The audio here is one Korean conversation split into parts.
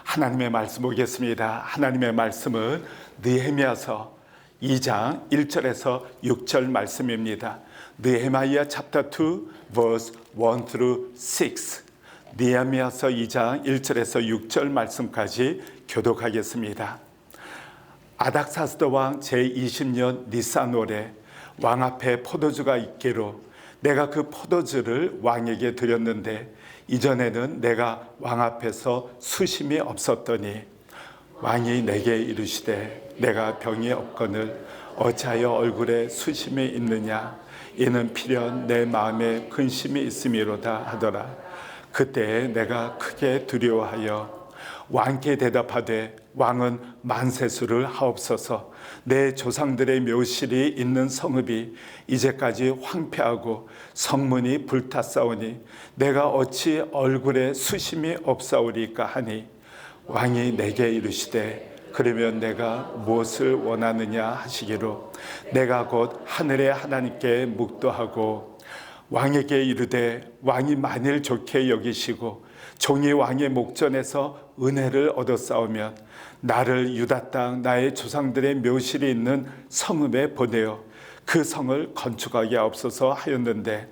하나님의 말씀 보겠습니다. 하나님의 말씀은 느헤미야서 2장 1절에서 6절 말씀입니다. 느헤미야 chapter 2 verse 1 through 6. 느헤미야서 2장 1절에서 6절 말씀까지 교독하겠습니다. 아닥사스다 왕 제20년 니산월에 왕 앞에 포도주가 있기로 내가 그 포도주를 왕에게 드렸는데 이전에는 내가 왕 앞에서 수심이 없었더니 왕이 내게 이르시되 내가 병이 없거늘 어찌하여 얼굴에 수심이 있느냐 이는 필연 내 마음에 근심이 있음이로다 하더라. 그때 내가 크게 두려워하여 왕께 대답하되 왕은 만세수를 하옵소서. 내 조상들의 묘실이 있는 성읍이 이제까지 황폐하고 성문이 불탔사오니 내가 어찌 얼굴에 수심이 없사오리까 하니 왕이 내게 이르시되 그러면 내가 무엇을 원하느냐 하시기로 내가 곧 하늘의 하나님께 묵도하고 왕에게 이르되 왕이 만일 좋게 여기시고 종이 왕의 목전에서 은혜를 얻었사오면 나를 유다 땅 나의 조상들의 묘실이 있는 성읍에 보내어 그 성을 건축하게 하옵소서 하였는데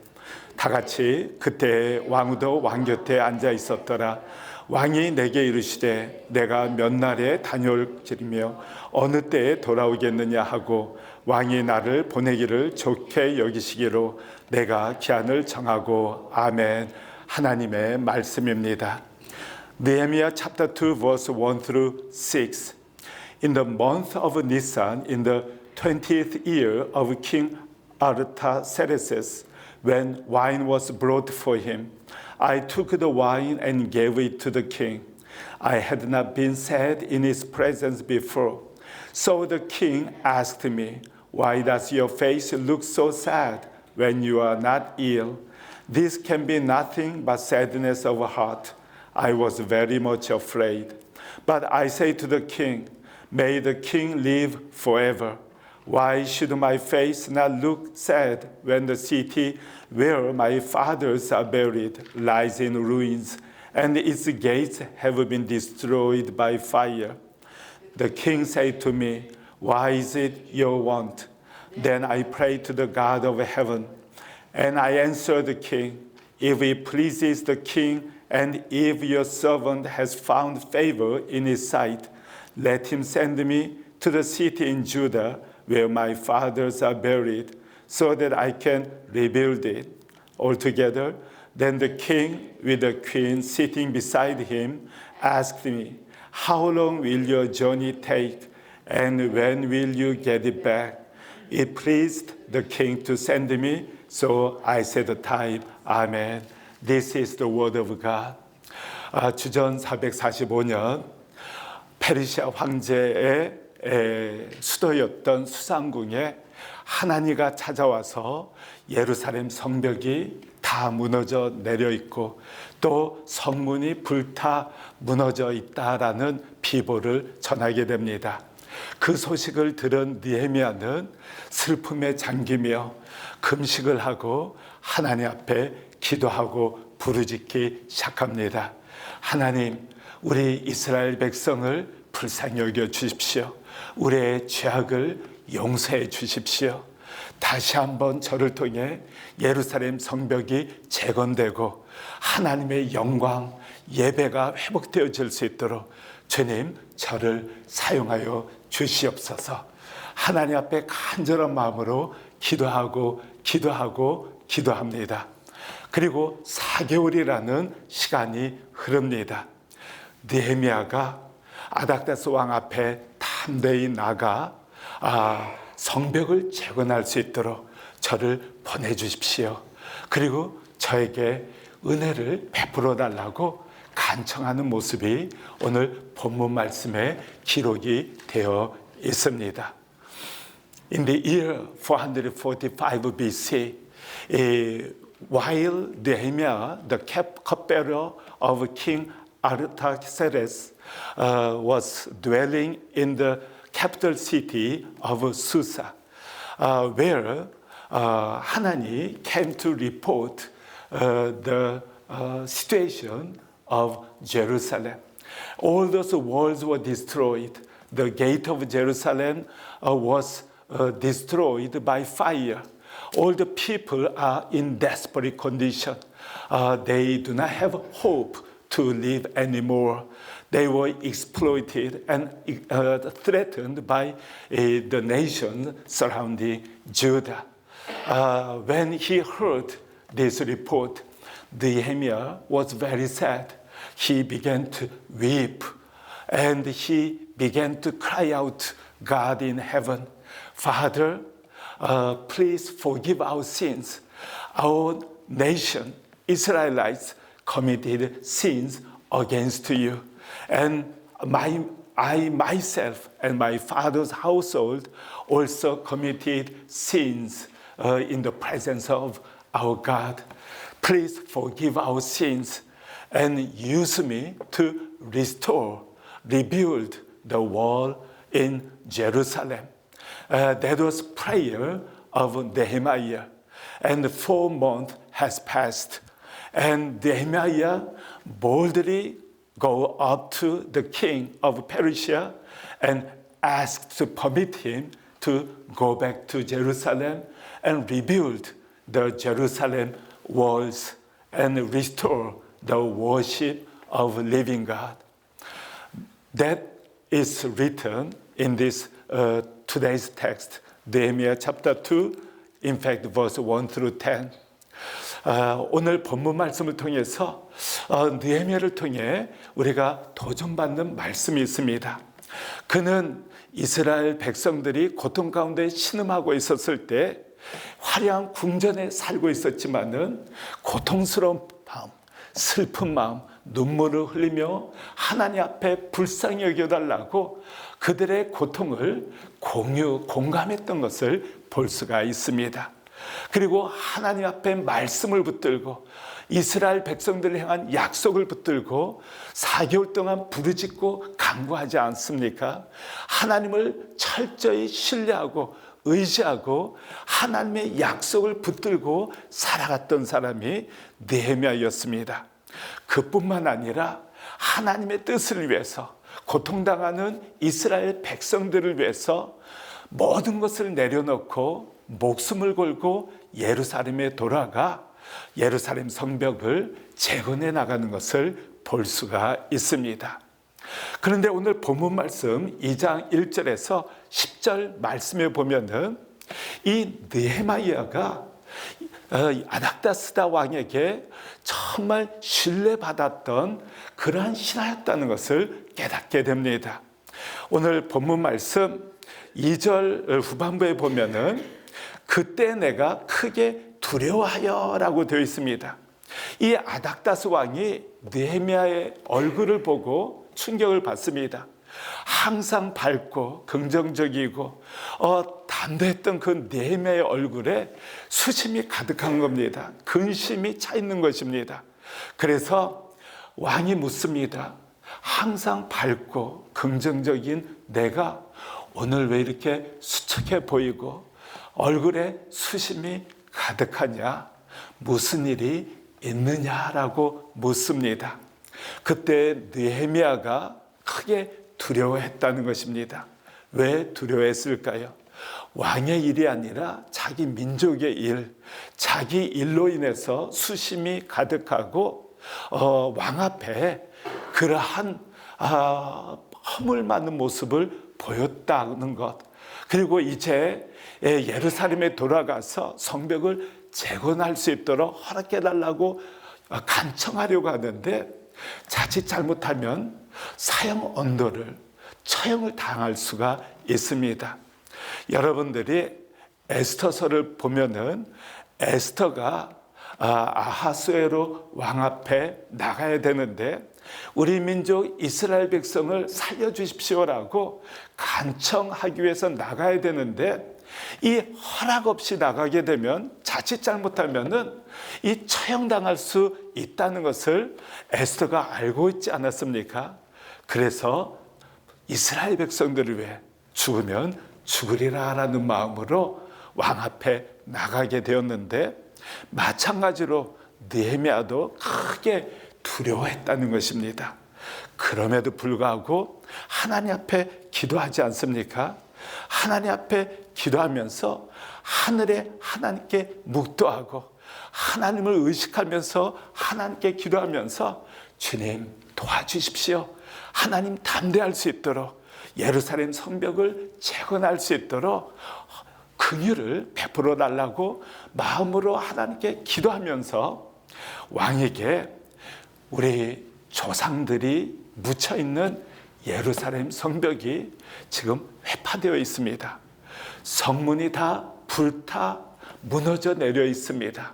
다같이 그때 왕후도 왕 곁에 앉아 있었더라. 왕이 내게 이르시되 내가 몇 날에 다녀올지며 어느 때에 돌아오겠느냐 하고 왕이 나를 보내기를 좋게 여기시기로 내가 기한을 정하고 아멘. 하나님의 말씀입니다. Nehemiah chapter 2 verse 1 through 6. In the month of Nisan, in the 20th year of King Artaxerxes, when wine was brought for him, I took the wine and gave it to the king. I had not been sad in his presence before. So the king asked me, "Why does your face look so sad when you are not ill?" This can be nothing but sadness of heart. I was very much afraid. But I say to the king, "May the king live forever." Why should my face not look sad when the city where my fathers are buried lies in ruins and its gates have been destroyed by fire? The king said to me, "Why is it your want?" Then I prayed to the God of heaven, and I answered the king, "If it pleases the king, and if your servant has found favor in his sight, let him send me to the city in Judah where my fathers are buried, so that I can rebuild it." Altogether, then the king, with the queen sitting beside him, asked me, "How long will your journey take, and when will you get it back?" It pleased the king to send me, so I set a time. Amen. This is the word of God. 주전 445년 페르시아 황제의 수도였던 수상궁에 하나니가 찾아와서 예루살렘 성벽이 다 무너져 내려 있고 또 성문이 불타 무너져 있다라는 비보를 전하게 됩니다. 그 소식을 들은 느헤미야는 슬픔에 잠기며 금식을 하고 하나님 앞에 기도하고 부르짖기 시작합니다. 하나님, 우리 이스라엘 백성을 불쌍히 여겨 주십시오. 우리의 죄악을 용서해 주십시오. 다시 한번 저를 통해 예루살렘 성벽이 재건되고 하나님의 영광, 예배가 회복되어질 수 있도록 주님, 저를 사용하여 주시옵소서. 하나님 앞에 간절한 마음으로 기도합니다. 그리고 4개월이라는 시간이 흐릅니다. 느헤미야가 아닥다스 왕 앞에 담대히 나가 성벽을 재건할 수 있도록 저를 보내주십시오. 그리고 저에게 은혜를 베풀어 달라고 간청하는 모습이 오늘 본문 말씀에 기록이 되어 있습니다. In the year 445 BC, while Nehemiah, the cupbearer of King Artaxerxes, was dwelling in the capital city of Susa, where Hanani came to report the situation of Jerusalem. All those walls were destroyed. The gate of Jerusalem was destroyed by fire. All the people are in desperate condition. They do not have hope to live anymore. They were exploited and threatened by the nation surrounding Judah. When he heard this report, Nehemiah was very sad. He began to weep and he began to cry out, God in heaven, Father, please forgive our sins. Our nation, Israelites, committed sins against you. And I myself and my father's household also committed sins in the presence of our God. Please forgive our sins and use me to rebuild the wall in Jerusalem. That was prayer of Nehemiah. And 4 months has passed. And Nehemiah boldly go up to the king of Persia and asked to permit him to go back to Jerusalem and rebuild the Jerusalem walls and restore the worship of living God. That is written in this today's text, Nehemiah chapter 2, in fact, verse 1 through 10. 오늘 본문 말씀을 통해서 느헤미야를 통해 우리가 도전받는 말씀이 있습니다. 그는 이스라엘 백성들이 고통 가운데 신음하고 있었을 때 화려한 궁전에 살고 있었지만은 고통스러운 마음, 슬픈 마음, 눈물을 흘리며 하나님 앞에 불쌍히 여겨달라고 그들의 고통을 공감했던 것을 볼 수가 있습니다. 그리고 하나님 앞에 말씀을 붙들고 이스라엘 백성들을 향한 약속을 붙들고 4개월 동안 부르짖고 간구하지 않습니까? 하나님을 철저히 신뢰하고 의지하고 하나님의 약속을 붙들고 살아갔던 사람이 느헤미야였습니다. 그뿐만 아니라 하나님의 뜻을 위해서 고통당하는 이스라엘 백성들을 위해서 모든 것을 내려놓고 목숨을 걸고 예루살렘에 돌아가 예루살렘 성벽을 재건해 나가는 것을 볼 수가 있습니다. 그런데 오늘 본문 말씀 2장 1절에서 10절 말씀에 보면은 이 느헤미야가 아닥다스다 왕에게 정말 신뢰받았던 그러한 신하였다는 것을 깨닫게 됩니다. 오늘 본문 말씀 2절 후반부에 보면은 그때 내가 크게 두려워하여라고 되어 있습니다. 이 아닥다스 왕이 느헤미야의 얼굴을 보고 충격을 받습니다. 항상 밝고 긍정적이고 담대했던 그 느헤미야의 얼굴에 수심이 가득한 겁니다. 근심이 차 있는 것입니다. 그래서 왕이 묻습니다. 항상 밝고 긍정적인 내가 오늘 왜 이렇게 수척해 보이고 얼굴에 수심이 가득하냐? 무슨 일이 있느냐라고 묻습니다. 그때 느헤미야가 크게 두려워했다는 것입니다. 왜 두려워했을까요? 왕의 일이 아니라 자기 민족의 일, 자기 일로 인해서 수심이 가득하고 왕 앞에 그러한 허물 많은 모습을 보였다는 것. 그리고 이제 예루살렘에 돌아가서 성벽을 재건할 수 있도록 허락해달라고 간청하려고 하는데 자칫 잘못하면 사형 언도를 처형을 당할 수가 있습니다. 여러분들이 에스더서를 보면은 에스더가 아하수에로 왕 앞에 나가야 되는데 우리 민족 이스라엘 백성을 살려주십시오라고 간청하기 위해서 나가야 되는데 이 허락 없이 나가게 되면 자칫 잘못하면은 이 처형당할 수 있다는 것을 에스더가 알고 있지 않았습니까? 그래서 이스라엘 백성들을 위해 죽으면 죽으리라라는 마음으로 왕 앞에 나가게 되었는데 마찬가지로 느헤미야도 크게 두려워했다는 것입니다. 그럼에도 불구하고 하나님 앞에 기도하지 않습니까? 하나님 앞에 기도하면서 하늘에 하나님께 묵도하고 하나님을 의식하면서 하나님께 기도하면서 주님 도와주십시오. 하나님 담대할 수 있도록 예루살렘 성벽을 재건할 수 있도록 긍휼을 베풀어 달라고 마음으로 하나님께 기도하면서 왕에게 우리 조상들이 묻혀 있는 예루살렘 성벽이 지금 회파되어 있습니다. 성문이 다 불타 무너져 내려 있습니다.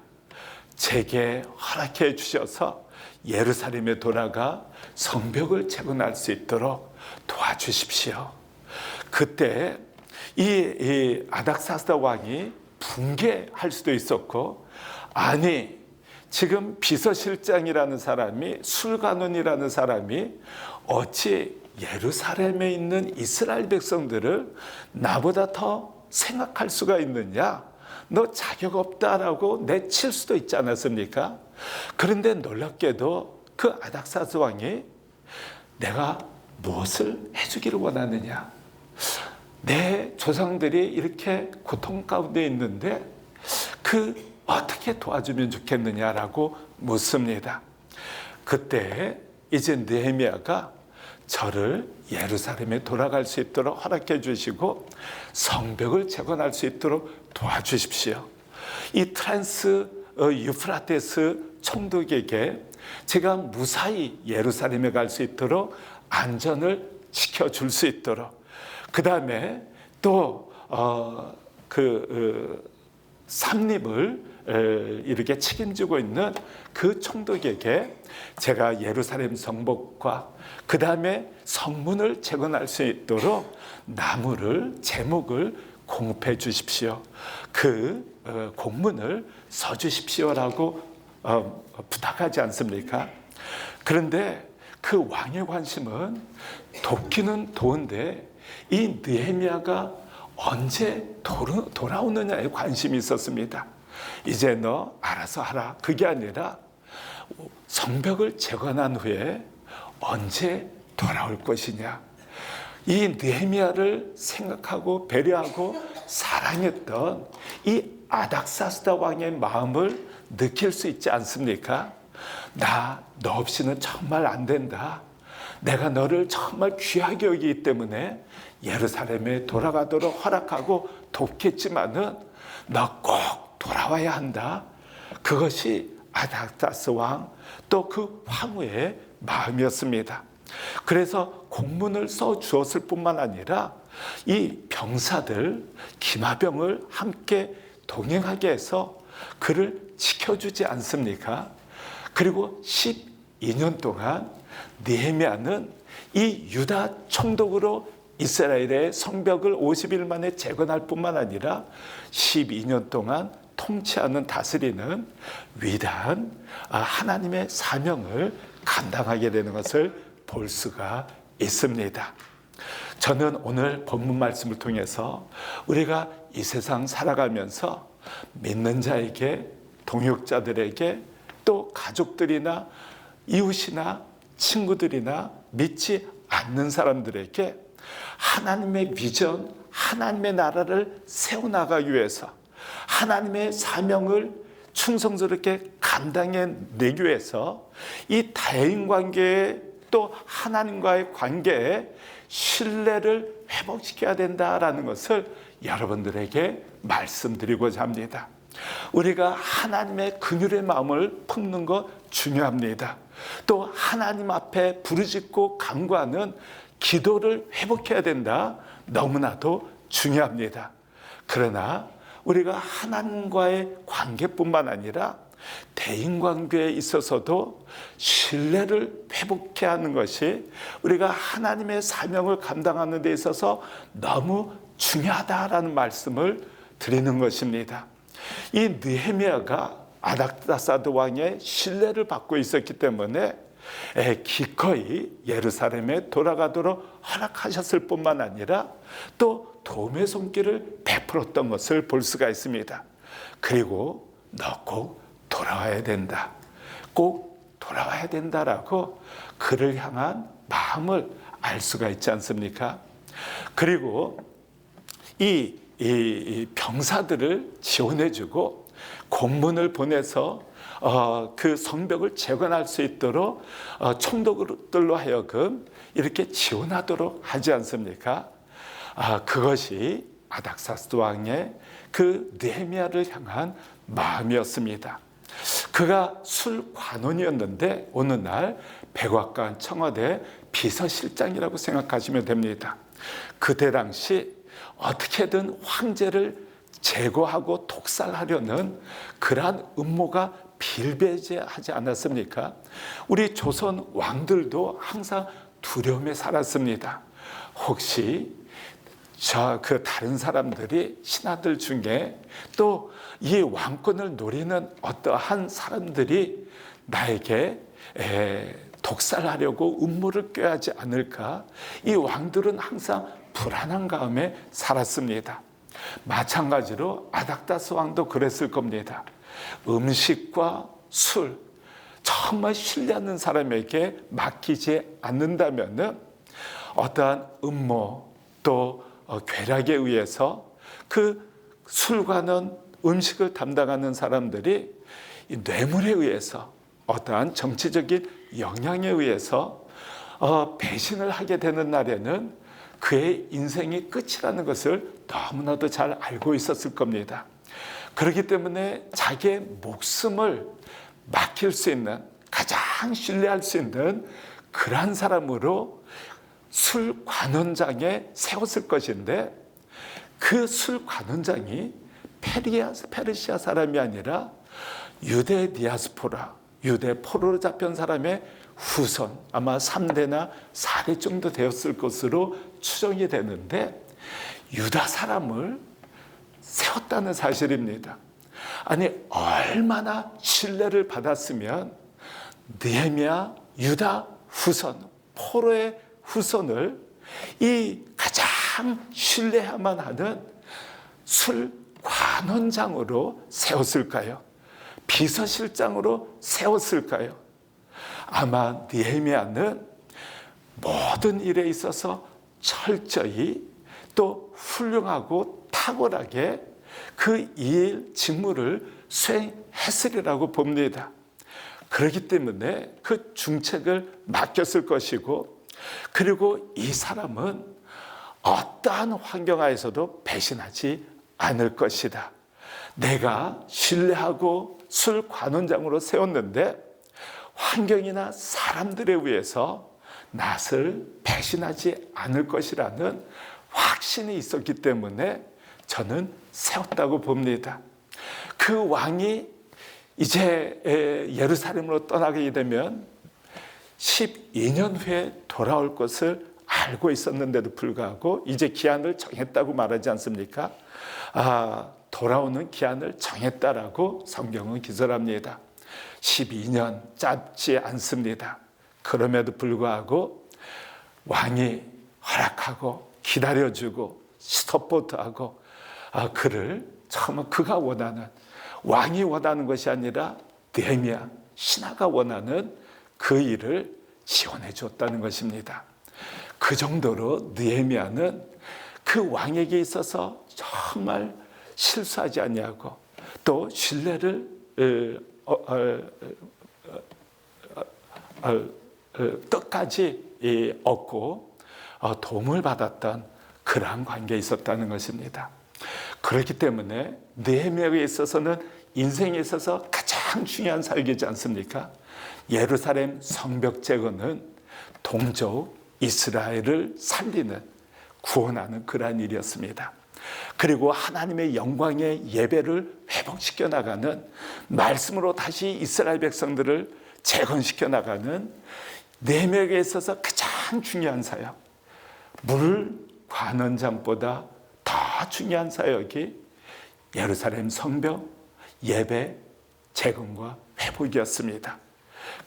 제게 허락해 주셔서 예루살렘에 돌아가 성벽을 재건할 수 있도록 도와주십시오. 그때 이 아닥사스다 왕이 붕괴할 수도 있었고, 아니 지금 비서실장이라는 사람이, 술관원이라는 사람이 어찌 예루살렘에 있는 이스라엘 백성들을 나보다 더 생각할 수가 있느냐, 너 자격 없다라고 내칠 수도 있지 않았습니까? 그런데 놀랍게도 그 아닥사스 왕이 내가 무엇을 해주기를 원하느냐, 내 조상들이 이렇게 고통 가운데 있는데 어떻게 도와주면 좋겠느냐라고 묻습니다. 그때 이제 느헤미야가 저를 예루살렘에 돌아갈 수 있도록 허락해 주시고 성벽을 재건할 수 있도록 도와주십시오. 이 트란스 유프라테스 총독에게 제가 무사히 예루살렘에 갈 수 있도록 안전을 지켜줄 수 있도록, 그 다음에 또 삼립을 이렇게 책임지고 있는 그 총독에게 제가 예루살렘 성벽과 그 다음에 성문을 재건할 수 있도록 나무를, 제목을 공급해 주십시오. 그 공문을 써주십시오라고 부탁하지 않습니까? 그런데 그 왕의 관심은 돕기는 도운데 이 느헤미야가 언제 돌아오느냐에 관심이 있었습니다. 이제 너 알아서 하라, 그게 아니라 성벽을 재건한 후에 언제 돌아올 것이냐. 이 느헤미야를 생각하고 배려하고 사랑했던 이 아닥사스다 왕의 마음을 느낄 수 있지 않습니까? 너 없이는 정말 안 된다. 내가 너를 정말 귀하게 여기기 때문에 예루살렘에 돌아가도록 허락하고 돕겠지만은 너 꼭 돌아와야 한다. 그것이 아닥사스 왕 또 그 황후의 마음이었습니다. 그래서 공문을 써 주었을 뿐만 아니라 이 병사들, 기마병을 함께 동행하게 해서 그를 지켜주지 않습니까? 그리고 12년 동안 느헤미야는 이 유다 총독으로 이스라엘의 성벽을 50일 만에 재건할 뿐만 아니라 12년 동안 통치하는, 다스리는 위대한 하나님의 사명을 감당하게 되는 것을 볼 수가 있습니다. 저는 오늘 본문 말씀을 통해서 우리가 이 세상 살아가면서 믿는 자에게, 동역자들에게, 또 가족들이나 이웃이나 친구들이나 믿지 않는 사람들에게 하나님의 비전, 하나님의 나라를 세워나가기 위해서, 하나님의 사명을 충성스럽게 감당해내기 위해서 이 대인관계에, 또 하나님과의 관계에 신뢰를 회복시켜야 된다라는 것을 여러분들에게 말씀드리고자 합니다. 우리가 하나님의 긍휼의 마음을 품는 것 중요합니다. 또 하나님 앞에 부르짖고 간구하는 기도를 회복해야 된다. 너무나도 중요합니다. 그러나 우리가 하나님과의 관계뿐만 아니라 대인관계에 있어서도 신뢰를 회복해야 하는 것이 우리가 하나님의 사명을 감당하는 데 있어서 너무 중요하다라는 말씀을 드리는 것입니다. 이 느헤미야가 아닥사스 왕의 신뢰를 받고 있었기 때문에 기꺼이 예루살렘에 돌아가도록 허락하셨을 뿐만 아니라 또 도움의 손길을 베풀었던 것을 볼 수가 있습니다. 그리고 너 꼭 돌아와야 된다. 꼭 돌아와야 된다라고 그를 향한 마음을 알 수가 있지 않습니까? 그리고 이 병사들을 지원해주고 공문을 보내서 그 성벽을 재건할 수 있도록 총독들로 하여금 이렇게 지원하도록 하지 않습니까? 그것이 아닥사스도 왕의 그 느헤미야를 향한 마음이었습니다. 그가 술관원이었는데 어느 날 백악관 청와대 비서실장이라고 생각하시면 됩니다. 그때 당시 어떻게든 황제를 제거하고 독살하려는 그러한 음모가 빌배제하지 않았습니까? 우리 조선 왕들도 항상 두려움에 살았습니다. 혹시 그 다른 사람들이 신하들 중에 또 이 왕권을 노리는 어떠한 사람들이 나에게 독살하려고 음모를 꾀하지 않을까? 이 왕들은 항상 불안한 가운데 살았습니다. 마찬가지로 아닥다스 왕도 그랬을 겁니다. 음식과 술, 정말 신뢰하는 사람에게 맡기지 않는다면 어떠한 음모 또 괴락에 의해서 그 술과는 음식을 담당하는 사람들이 이 뇌물에 의해서 어떠한 정치적인 영향에 의해서 배신을 하게 되는 날에는 그의 인생이 끝이라는 것을 너무나도 잘 알고 있었을 겁니다. 그렇기 때문에 자기의 목숨을 맡길 수 있는, 가장 신뢰할 수 있는 그러한 사람으로 술관원장에 세웠을 것인데, 그 술관원장이 페르시아 사람이 아니라 유대 디아스포라, 유대 포로로 잡힌 사람의 후손, 아마 3대나 4대 정도 되었을 것으로 추정이 되는데, 유다 사람을 세웠다는 사실입니다. 아니, 얼마나 신뢰를 받았으면 느헤미야 유다 후손, 포로의 후손을 이 가장 신뢰야만 하는 술관원장으로 세웠을까요? 비서실장으로 세웠을까요? 아마 느헤미야는 모든 일에 있어서 철저히 또 훌륭하고 탁월하게 그 일 직무를 수행했으리라고 봅니다. 그렇기 때문에 그 중책을 맡겼을 것이고, 그리고 이 사람은 어떠한 환경 하에서도 배신하지 않을 것이다. 내가 신뢰하고 술관원장으로 세웠는데 환경이나 사람들에 의해서 낯을 배신하지 않을 것이라는 확신이 있었기 때문에 저는 세웠다고 봅니다. 그 왕이 이제 예루살렘으로 떠나게 되면 12년 후에 돌아올 것을 알고 있었는데도 불구하고 이제 기한을 정했다고 말하지 않습니까? 돌아오는 기한을 정했다라고 성경은 기술합니다. 12년 짧지 않습니다. 그럼에도 불구하고 왕이 허락하고 기다려주고 스톱보트하고 그를 처음 그가 원하는, 왕이 원하는 것이 아니라 느헤미야 신하가 원하는 그 일을 지원해 줬다는 것입니다. 그 정도로 느헤미야는 그 왕에게 있어서 정말 실수하지 아니하고 또 신뢰를 끝까지 얻고 도움을 받았던 그러한 관계에 있었다는 것입니다. 그렇기 때문에 느헤미야에 있어서는 인생에 있어서 가장 중요한 사역이지 않습니까? 예루살렘 성벽 재건은 동족 이스라엘을 살리는, 구원하는 그러한 일이었습니다. 그리고 하나님의 영광의 예배를 회복시켜 나가는, 말씀으로 다시 이스라엘 백성들을 재건시켜 나가는 느헤미야에 있어서 가장 중요한 사역, 물관원장보다 더 중요한 사역이 예루살렘 성벽 예배 재건과 회복이었습니다.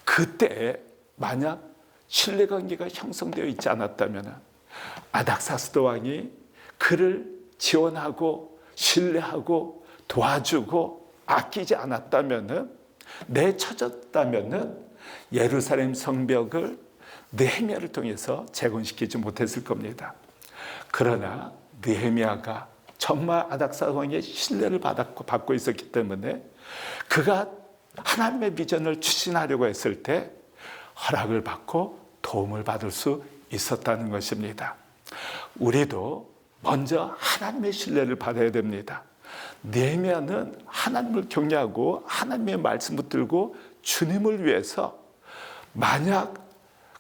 그때 만약 신뢰관계가 형성되어 있지 않았다면 아닥사스도 왕이 그를 지원하고 신뢰하고 도와주고 아끼지 않았다면, 내쳐졌다면 예루살렘 성벽을 느헤미야를 통해서 재건시키지 못했을 겁니다. 그러나 느헤미야가 정말 아닥사 왕의 신뢰를 받고 있었기 때문에 그가 하나님의 비전을 추진하려고 했을 때 허락을 받고 도움을 받을 수 있었다는 것입니다. 우리도 먼저 하나님의 신뢰를 받아야 됩니다. 느헤미야는 하나님을 경외하고 하나님의 말씀 붙들고 주님을 위해서 만약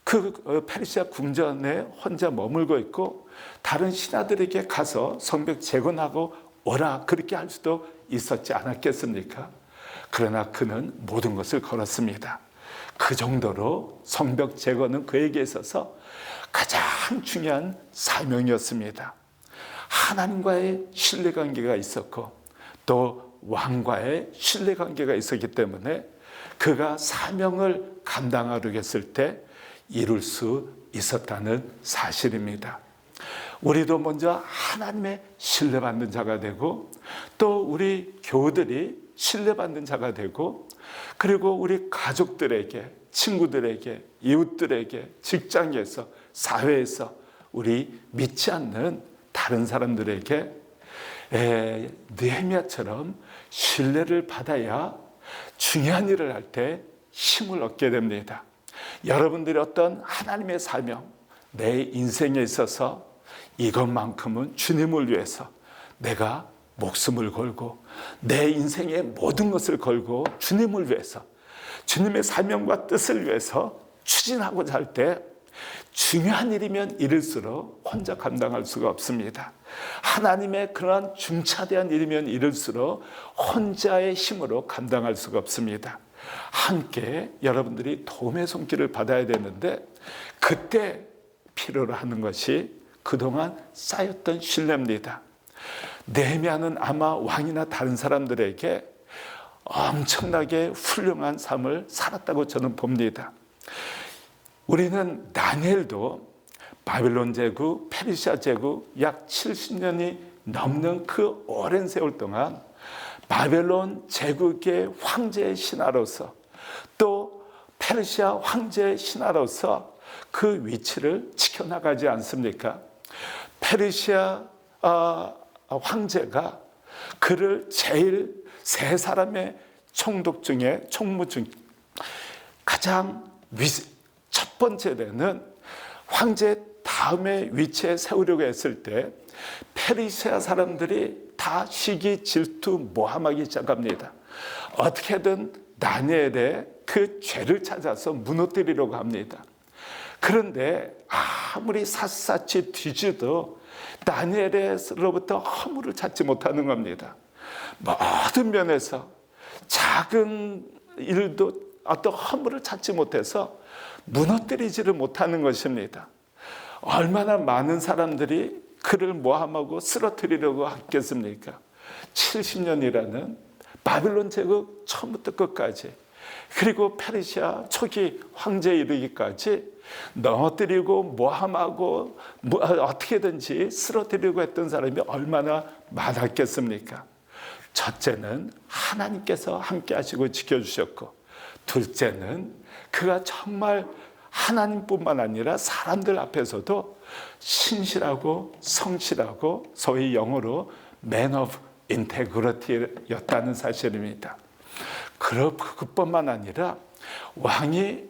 그 페르시아 궁전에 혼자 머물고 있고 다른 신하들에게 가서 성벽 재건하고 오라 그렇게 할 수도 있었지 않았겠습니까? 그러나 그는 모든 것을 걸었습니다. 그 정도로 성벽 재건은 그에게 있어서 가장 중요한 사명이었습니다. 하나님과의 신뢰관계가 있었고 또 왕과의 신뢰관계가 있었기 때문에 그가 사명을 감당하려고 했을 때 이룰 수 있었다는 사실입니다. 우리도 먼저 하나님의 신뢰받는 자가 되고 또 우리 교우들이 신뢰받는 자가 되고 그리고 우리 가족들에게, 친구들에게, 이웃들에게, 직장에서, 사회에서 우리 믿지 않는 다른 사람들에게 느헤미야처럼 신뢰를 받아야 중요한 일을 할 때 힘을 얻게 됩니다. 여러분들이 어떤 하나님의 사명, 내 인생에 있어서 이것만큼은 주님을 위해서 내가 목숨을 걸고 내 인생의 모든 것을 걸고 주님을 위해서 주님의 사명과 뜻을 위해서 추진하고자 할 때 중요한 일이면 이를수록 혼자 감당할 수가 없습니다. 하나님의 그러한 중차대한 일이면 이를수록 혼자의 힘으로 감당할 수가 없습니다. 함께 여러분들이 도움의 손길을 받아야 되는데 그때 필요로 하는 것이 그동안 쌓였던 신뢰입니다. 느헤미야는 아마 왕이나 다른 사람들에게 엄청나게 훌륭한 삶을 살았다고 저는 봅니다. 우리는 다니엘도 바빌론 제국, 페르시아 제국 약 70년이 넘는 그 오랜 세월 동안 바벨론 제국의 황제의 신하로서 또 페르시아 황제의 신하로서 그 위치를 지켜나가지 않습니까? 페르시아 황제가 그를 제일 세 사람의 총독 중에 총무 중 가장 첫 번째 되는 황제 다음에 위치에 세우려고 했을 때 페르시아 사람들이 다 시기, 질투, 모함하기 시작합니다. 어떻게든 다니엘의 그 죄를 찾아서 무너뜨리려고 합니다. 그런데 아무리 샅샅이 뒤져도 다니엘로부터 허물을 찾지 못하는 겁니다. 모든 면에서 작은 일도 어떤 허물을 찾지 못해서 무너뜨리지를 못하는 것입니다. 얼마나 많은 사람들이 그를 모함하고 쓰러뜨리려고 했겠습니까? 70년이라는 바빌론 제국 처음부터 끝까지 그리고 페르시아 초기 황제에 이르기까지 넘어뜨리고 모함하고 어떻게든지 쓰러뜨리려고 했던 사람이 얼마나 많았겠습니까? 첫째는 하나님께서 함께 하시고 지켜주셨고 둘째는 그가 정말 하나님뿐만 아니라 사람들 앞에서도 신실하고 성실하고 소위 영어로 Man of Integrity였다는 사실입니다. 그뿐만 아니라 왕이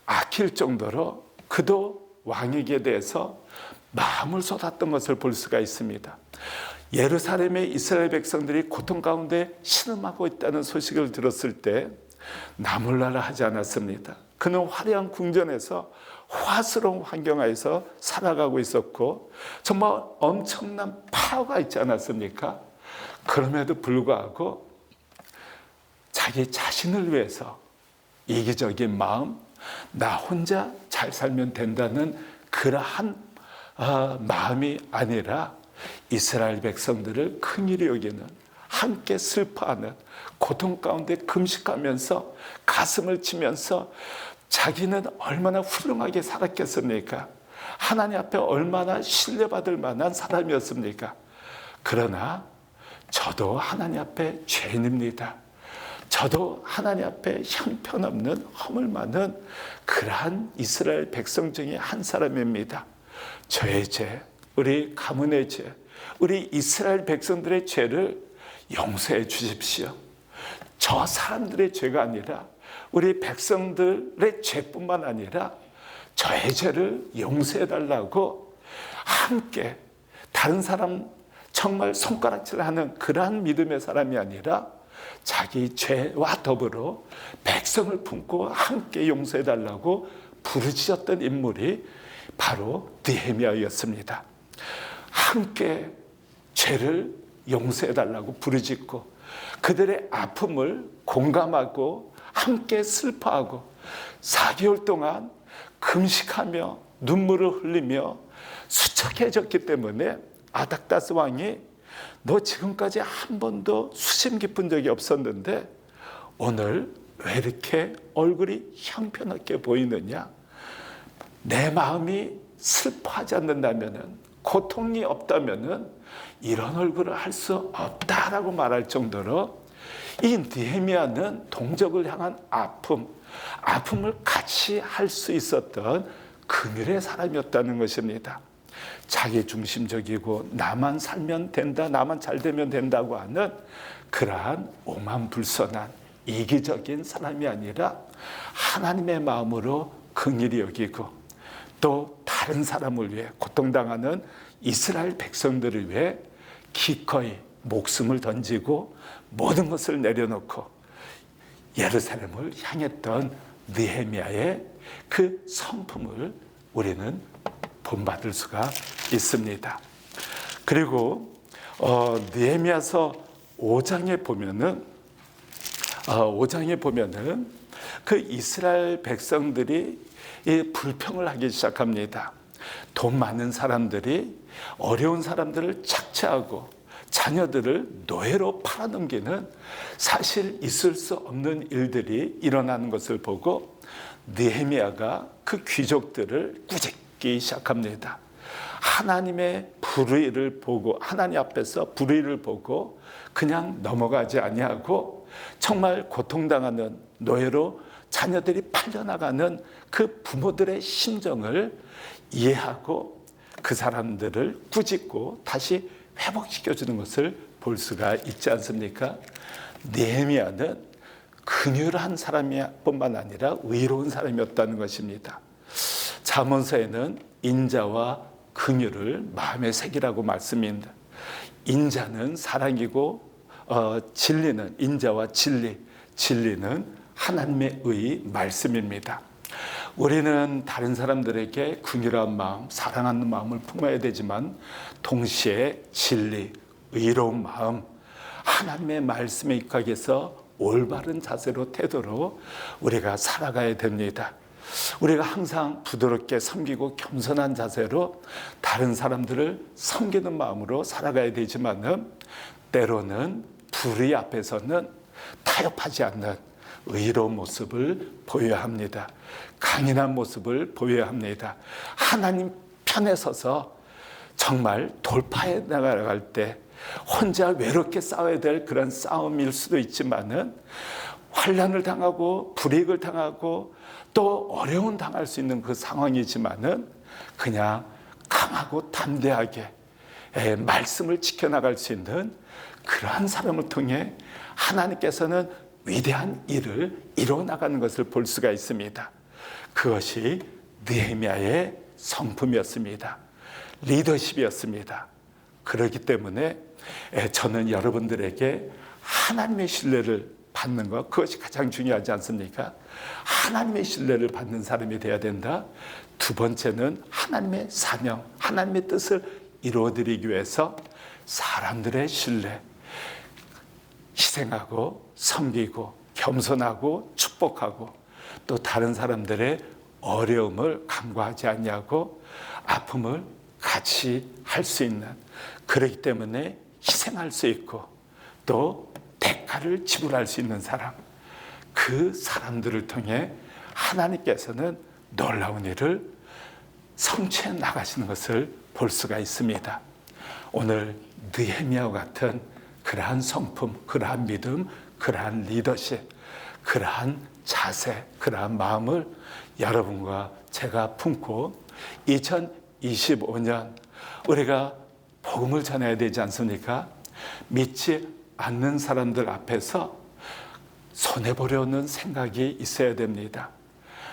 아낄 정도로 그도 왕에게 대해서 마음을 쏟았던 것을 볼 수가 있습니다. 예루살렘의 이스라엘 백성들이 고통 가운데 신음하고 있다는 소식을 들었을 때 나몰라라 하지 않았습니다. 그는 화려한 궁전에서 화스러운 환경하에서 살아가고 있었고 정말 엄청난 파워가 있지 않았습니까? 그럼에도 불구하고 자기 자신을 위해서 이기적인 마음, 나 혼자 잘 살면 된다는 그러한 마음이 아니라 이스라엘 백성들을 긍휼히 여기는, 함께 슬퍼하는, 고통 가운데 금식하면서 가슴을 치면서 자기는 얼마나 훌륭하게 살았겠습니까? 하나님 앞에 얼마나 신뢰받을 만한 사람이었습니까? 그러나 저도 하나님 앞에 죄인입니다. 저도 하나님 앞에 형편없는 허물 많은 그러한 이스라엘 백성 중에 한 사람입니다. 저의 죄, 우리 가문의 죄, 우리 이스라엘 백성들의 죄를 용서해 주십시오. 저 사람들의 죄가 아니라 우리 백성들의 죄뿐만 아니라 저의 죄를 용서해 달라고 함께 다른 사람 정말 손가락질하는 그러한 믿음의 사람이 아니라 자기 죄와 더불어 백성을 품고 함께 용서해 달라고 부르짖었던 인물이 바로 느헤미야였습니다. 함께 죄를 용서해 달라고 부르짖고 그들의 아픔을 공감하고 함께 슬퍼하고 4개월 동안 금식하며 눈물을 흘리며 수척해졌기 때문에 아닥다스 왕이 너 지금까지 한 번도 수심 깊은 적이 없었는데 오늘 왜 이렇게 얼굴이 형편없게 보이느냐? 내 마음이 슬퍼하지 않는다면, 고통이 없다면 이런 얼굴을 할 수 없다라고 말할 정도로 이 느헤미야는 동족을 향한 아픔을 같이 할 수 있었던 긍휼의 사람이었다는 것입니다. 자기 중심적이고 나만 살면 된다, 나만 잘 되면 된다고 하는 그러한 오만불선한 이기적인 사람이 아니라 하나님의 마음으로 긍휼히 여기고 또 다른 사람을 위해 고통당하는 이스라엘 백성들을 위해 기꺼이 목숨을 던지고 모든 것을 내려놓고 예루살렘을 향했던 느헤미야의 그 성품을 우리는 본받을 수가 있습니다. 그리고 느헤미야서 5장에 보면은 그 이스라엘 백성들이 불평을 하기 시작합니다. 돈 많은 사람들이 어려운 사람들을 착취하고 자녀들을 노예로 팔아넘기는 사실 있을 수 없는 일들이 일어나는 것을 보고 느헤미야가 그 귀족들을 꾸짖기 시작합니다. 하나님의 불의를 보고, 하나님 앞에서 불의를 보고 그냥 넘어가지 아니하고 정말 고통당하는 노예로 자녀들이 팔려나가는 그 부모들의 심정을 이해하고 그 사람들을 꾸짖고 다시 회복시켜주는 것을 볼 수가 있지 않습니까? 느헤미야는 긍휼한 사람뿐만 아니라 의로운 사람이었다는 것입니다. 잠언서에는 인자와 긍휼을 마음에 새기라고 말씀입니다. 인자는 사랑이고 진리는 인자와 진리는 하나님의 의 말씀입니다. 우리는 다른 사람들에게 긍휼한 마음, 사랑하는 마음을 품어야 되지만 동시에 진리, 의로운 마음, 하나님의 말씀에 입각해서 올바른 자세로 태도로 우리가 살아가야 됩니다. 우리가 항상 부드럽게 섬기고 겸손한 자세로 다른 사람들을 섬기는 마음으로 살아가야 되지만은 때로는 불의 앞에서는 타협하지 않는 의로운 모습을 보여야 합니다. 강인한 모습을 보여야 합니다. 하나님 편에 서서 정말 돌파해 나갈 때 혼자 외롭게 싸워야 될 그런 싸움일 수도 있지만은 환난을 당하고 불이익을 당하고 또 어려움 당할 수 있는 그 상황이지만은 그냥 강하고 담대하게 말씀을 지켜나갈 수 있는 그러한 사람을 통해 하나님께서는 위대한 일을 이뤄나가는 것을 볼 수가 있습니다. 그것이 느헤미야의 성품이었습니다. 리더십이었습니다. 그렇기 때문에 저는 여러분들에게 하나님의 신뢰를 받는 것, 그것이 가장 중요하지 않습니까? 하나님의 신뢰를 받는 사람이 되어야 된다. 두 번째는 하나님의 사명, 하나님의 뜻을 이루어드리기 위해서 사람들의 신뢰, 희생하고 섬기고 겸손하고 축복하고 또 다른 사람들의 어려움을 간과하지 않냐고 아픔을 같이 할 수 있는, 그렇기 때문에 희생할 수 있고 또 대가를 지불할 수 있는 사람, 그 사람들을 통해 하나님께서는 놀라운 일을 성취해 나가시는 것을 볼 수가 있습니다. 오늘 느헤미야와 같은 그러한 성품, 그러한 믿음, 그러한 리더십, 그러한 자세, 그러한 마음을 여러분과 제가 품고 2025년 우리가 복음을 전해야 되지 않습니까? 믿지 않는 사람들 앞에서 손해보려는 생각이 있어야 됩니다.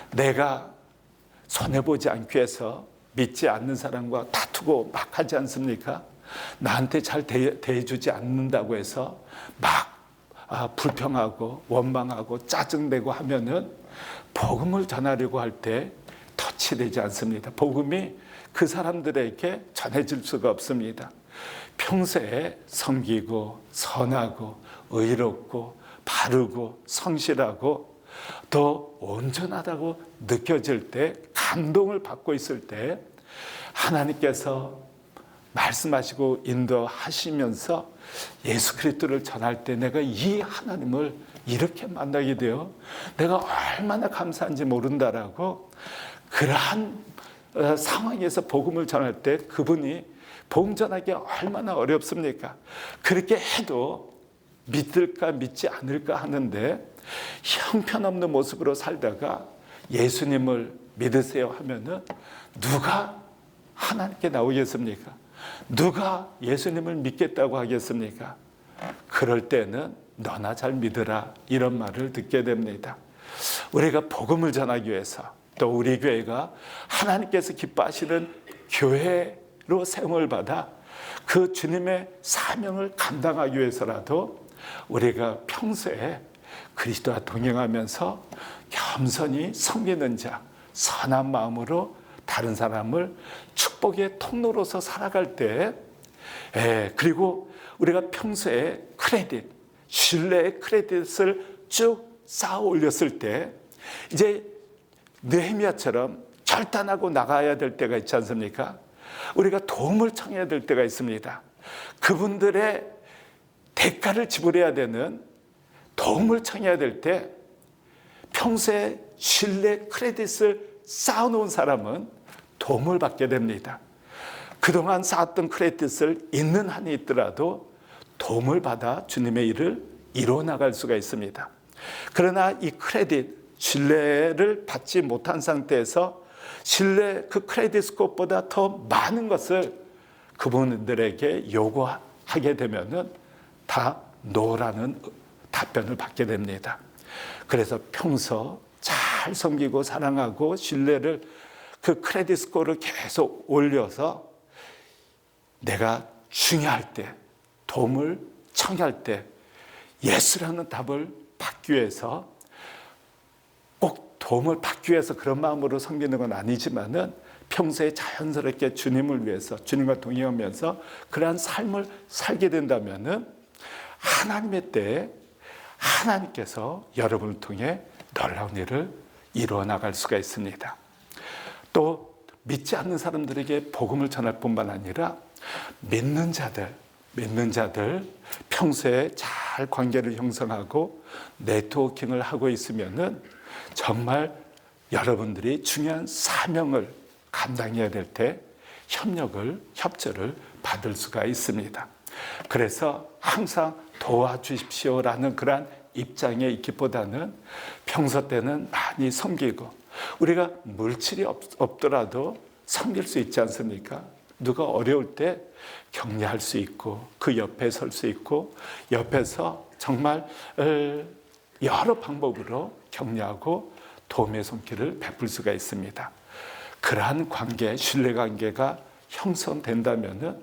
내가 손해보지 않기 위해서 믿지 않는 사람과 다투고 막 하지 않습니까? 나한테 잘 대해주지 않는다고 해서 막 불평하고 원망하고 짜증내고 하면은 복음을 전하려고 할 때 덫이 되지 않습니다. 복음이 그 사람들에게 전해질 수가 없습니다. 평소에 섬기고 선하고 의롭고 바르고 성실하고 더 온전하다고 느껴질 때, 감동을 받고 있을 때 하나님께서 말씀하시고 인도하시면서 예수 그리스도를 전할 때 내가 이 하나님을 이렇게 만나게 되어 내가 얼마나 감사한지 모른다라고, 그러한 상황에서 복음을 전할 때 그분이 복음 전하기 얼마나 어렵습니까? 그렇게 해도 믿을까 믿지 않을까 하는데 형편없는 모습으로 살다가 예수님을 믿으세요 하면은 누가 하나님께 나오겠습니까? 누가 예수님을 믿겠다고 하겠습니까? 그럴 때는 너나 잘 믿으라, 이런 말을 듣게 됩니다. 우리가 복음을 전하기 위해서, 또 우리 교회가 하나님께서 기뻐하시는 교회로 세움을 받아 그 주님의 사명을 감당하기 위해서라도 우리가 평소에 그리스도와 동행하면서 겸손히 섬기는 자, 선한 마음으로 다른 사람을 축복의 통로로서 살아갈 때, 그리고 우리가 평소에 크레딧, 신뢰의 크레딧을 쭉 쌓아 올렸을 때 이제 느헤미야처럼 결단하고 나가야 될 때가 있지 않습니까? 우리가 도움을 청해야 될 때가 있습니다. 그분들의 대가를 지불해야 되는 도움을 청해야 될 때 평소에 신뢰 크레딧을 쌓아놓은 사람은 도움을 받게 됩니다. 그동안 쌓았던 크레딧을 있는 한이 있더라도 도움을 받아 주님의 일을 이루어 나갈 수가 있습니다. 그러나 이 크레딧, 신뢰를 받지 못한 상태에서 신뢰 그 크레딧 스코어보다 더 많은 것을 그분들에게 요구하게 되면은 다 노라는 답변을 받게 됩니다. 그래서 평소 잘 섬기고 사랑하고 신뢰를 그 크레딧 스코어를 계속 올려서 내가 중요할 때, 도움을 청할 때 예스라는 답을 받기 위해서, 꼭 도움을 받기 위해서 그런 마음으로 섬기는 건 아니지만은 평소에 자연스럽게 주님을 위해서, 주님과 동행하면서 그러한 삶을 살게 된다면은 하나님의 때에 하나님께서 여러분을 통해 놀라운 일을 이루어 나갈 수가 있습니다. 또 믿지 않는 사람들에게 복음을 전할 뿐만 아니라 믿는 자들 평소에 잘 관계를 형성하고 네트워킹을 하고 있으면은 정말 여러분들이 중요한 사명을 감당해야 될 때 협조를 받을 수가 있습니다. 그래서 항상 도와주십시오라는 그러한 입장에 있기보다는 평소 때는 많이 섬기고, 우리가 물질이 없더라도 섬길 수 있지 않습니까? 누가 어려울 때 격려할 수 있고 그 옆에 설 수 있고, 옆에서 정말 여러 방법으로 격려하고 도움의 손길을 베풀 수가 있습니다. 그러한 관계, 신뢰관계가 형성된다면은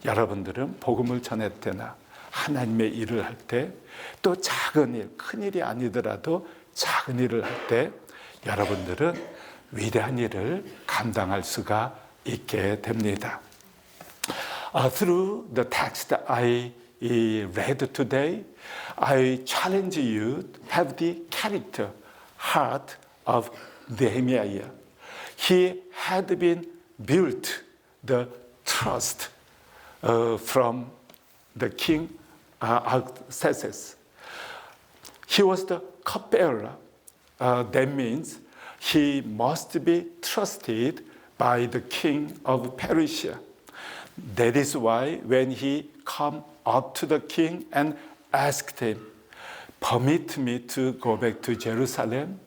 여러분들은 복음을 전할 때나 하나님의 일을 할 때, 또 작은 일, 큰 일이 아니더라도 작은 일을 할 때 여러분들은 위대한 일을 감당할 수가 있게 됩니다. Through the text I read today, I challenge you to have the character, heart of Nehemiah. He had been built the trust from the king Artaxerxes. He was the cupbearer. That means he must be trusted by the king of Persia. That is why when he came up to the king and asked him, permit me to go back to Jerusalem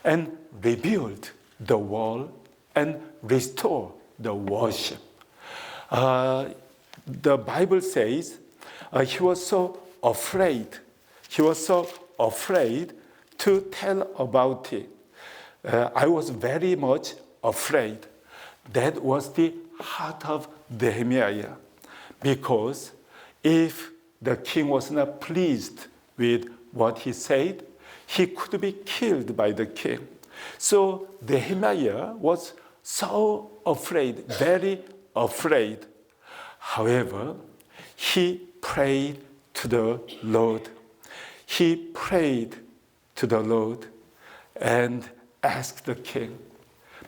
and rebuild the wall and restore the worship. The Bible says he was so afraid. He was so afraid to tell about it. I was very much afraid. That was the heart of Nehemiah. Because if the king was not pleased with what he said, he could be killed by the king. So Nehemiah was so afraid, very afraid. However, he prayed to the Lord. He prayed to the Lord and asked the king,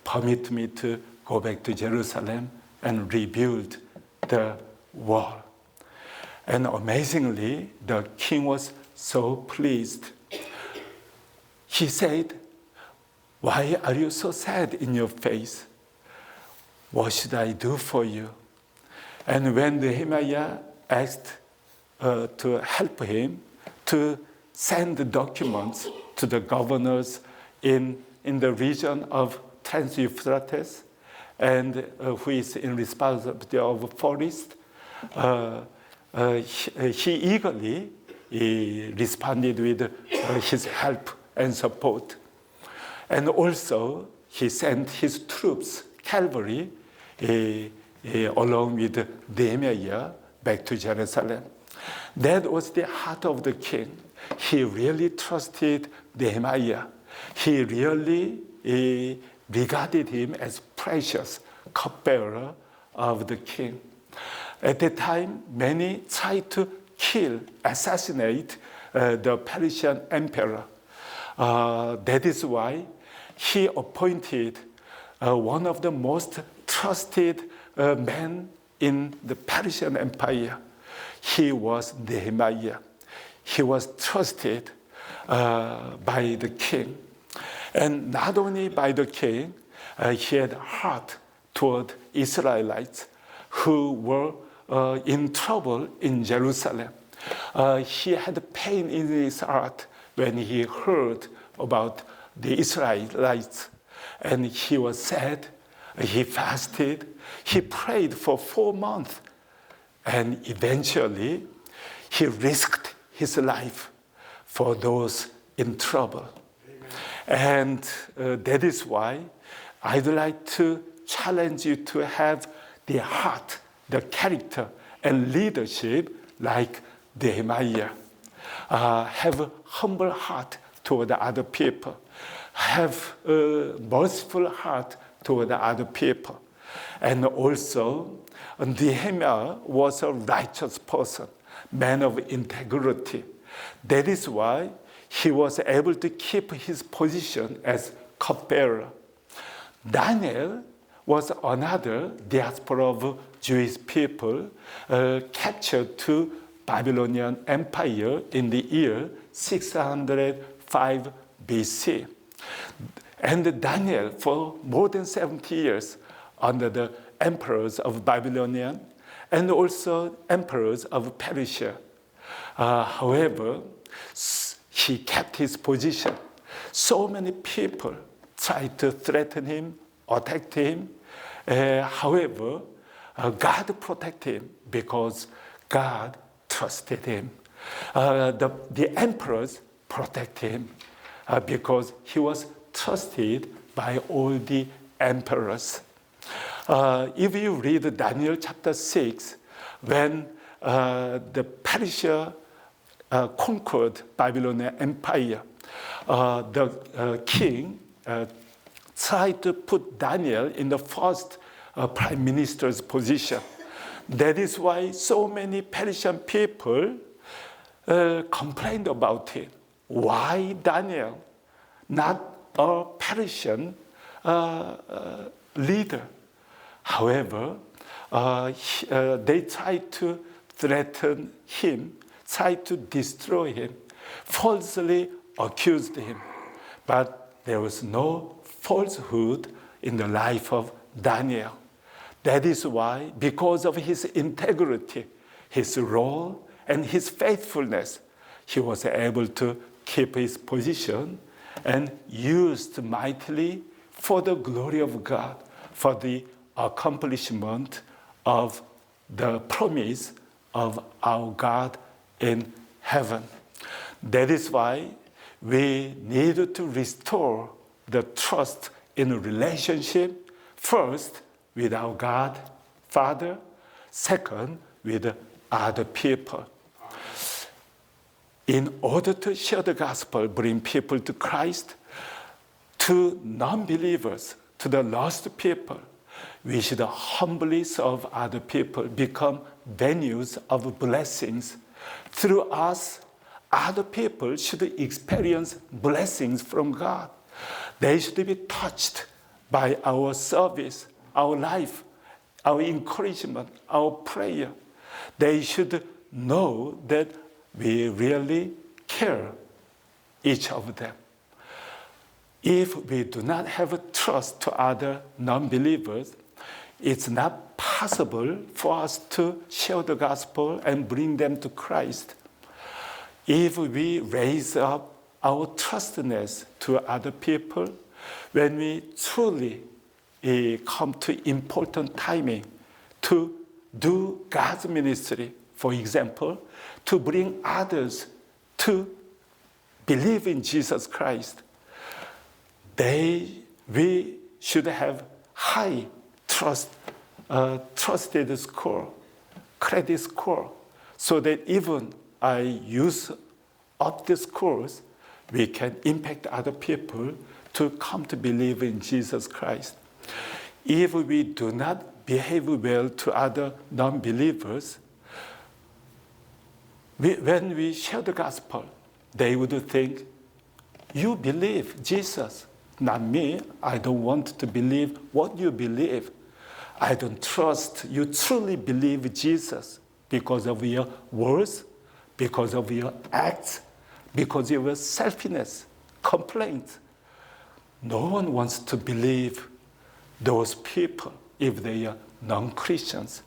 permit me to go back to Jerusalem and rebuild the wall. And amazingly, the king was so pleased. He said, why are you so sad in your face? What should I do for you? And when Nehemiah asked to help him to send the documents to the governors in the region of Trans-Euphrates, and who is in responsibility of forest, he eagerly responded with his help and support. And also, he sent his troops, cavalry, along with Nehemiah back to Jerusalem. That was the heart of the king. He really trusted Nehemiah. He really regarded him as precious cupbearer of the king. At that time, many tried to assassinate the Persian emperor. That is why he appointed one of the most trusted men in the Persian Empire. He was Nehemiah. He was trusted by the king. And not only by the king, he had a heart toward Israelites who were in trouble in Jerusalem. He had pain in his heart when he heard about the Israelites. And he was sad. He fasted. He prayed for 4 months. And eventually, he risked his life for those in trouble. And that is why I'd like to challenge you to have the heart, the character, and leadership like Nehemiah. Have a humble heart toward other people. Have a merciful heart toward other people. And also, Nehemiah was a righteous person, man of integrity. That is why he was able to keep his position as cupbearer. Daniel was another diaspora of Jewish people captured to Babylonian Empire in the year 605 BC. And Daniel, for more than 70 years, under the emperors of Babylonian and also emperors of Persia. However, he kept his position. So many people tried to threaten him, attack him. However, God protected him because God trusted him. The emperors protected him because he was trusted by all the emperors. If you read Daniel chapter 6, when the Persia conquered Babylonian Empire, the king tried to put Daniel in the first prime minister's position. That is why so many Persian people complained about him. Why Daniel, not a Persian leader? However, they tried to threaten him, tried to destroy him, falsely accused him. But there was no falsehood in the life of Daniel. That is why, because of his integrity, his role, and his faithfulness, he was able to keep his position and used mightily for the glory of God, for the accomplishment of the promise of our God in heaven. That is why we need to restore the trust in a relationship, first with our God, Father, second with other people. In order to share the gospel, bring people to Christ, to non-believers, to the lost people, we should humbly serve other people, become venues of blessings. Through us, other people should experience blessings from God. They should be touched by our service, our life, our encouragement, our prayer. They should know that we really care each of them. If we do not have a trust to other non-believers, it's not possible for us to share the gospel and bring them to Christ. If we raise up our trustness to other people, when we truly come to important timing to do God's ministry, for example, to bring others to believe in Jesus Christ, we should have high trusted score, credit score, so that even I use up the scores, we can impact other people to come to believe in Jesus Christ. If we do not behave well to other non-believers, when we share the gospel, they would think, you believe Jesus, not me. I don't want to believe what you believe. I don't trust you truly believe Jesus because of your words, because of your acts, because of your selfishness, complaints. No one wants to believe those people if they are non-Christians.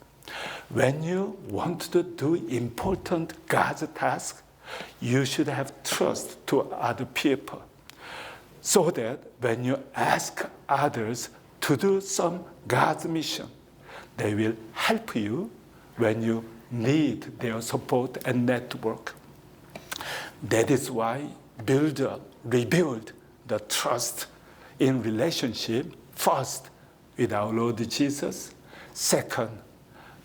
When you want to do important God's task, you should have trust to other people, so that when you ask others to do some God's mission, they will help you when you need their support and network. That is why rebuild the trust in relationship, first with our Lord Jesus, second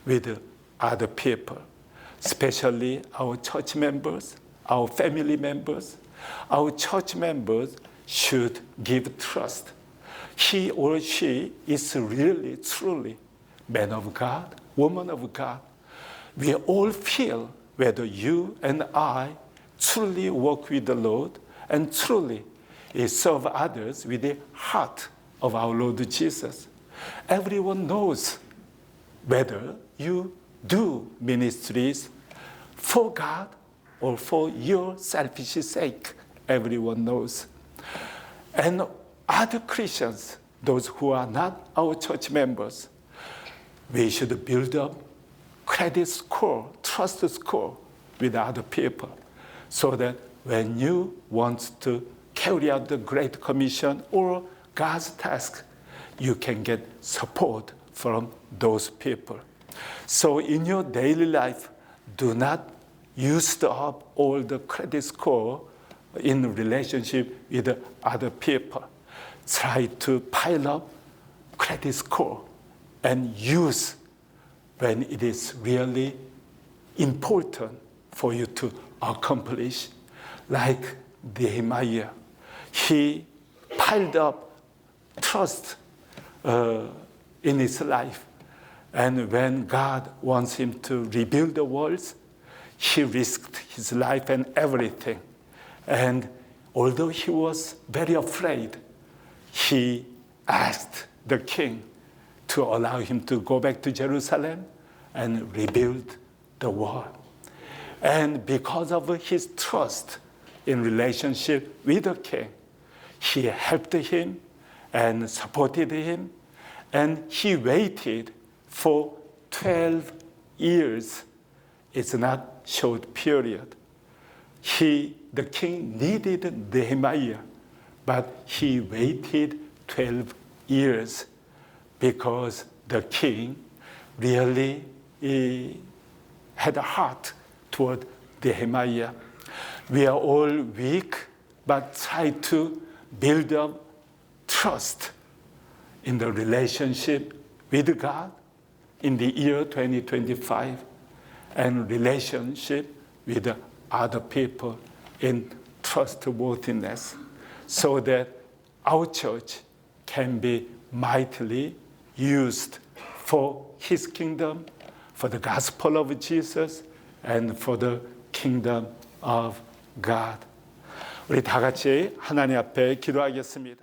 with other people, especially our church members, our family members. Our church members should give trust. He or she is really, truly man of God, woman of God. We all feel whether you and I truly walk with the Lord and truly serve others with the heart of our Lord Jesus. Everyone knows whether you do ministries for God or for your selfish sake. Everyone knows. And other Christians, those who are not our church members, we should build up credit score, trust score with other people, so that when you want to carry out the Great Commission or God's task, you can get support from those people. So in your daily life, do not use up all the credit score in relationship with other people. Try to pile up credit score and use when it is really important for you to accomplish. Like Nehemiah, he piled up trust in his life. And when God wants him to rebuild the walls, he risked his life and everything. And although he was very afraid, he asked the king to allow him to go back to Jerusalem and rebuild the wall. And because of his trust in relationship with the king, he helped him and supported him, and he waited for 12 years. It's not short period. the king needed Nehemiah, but he waited 12 years because the king really had a heart toward Nehemiah. We are all weak, but try to build up trust in the relationship with God in the year 2025 and relationship with other people in trustworthiness so that our church can be mightily used for His kingdom, for the gospel of Jesus, and for the kingdom of God. 우리 다 같이 하나님 앞에 기도하겠습니다.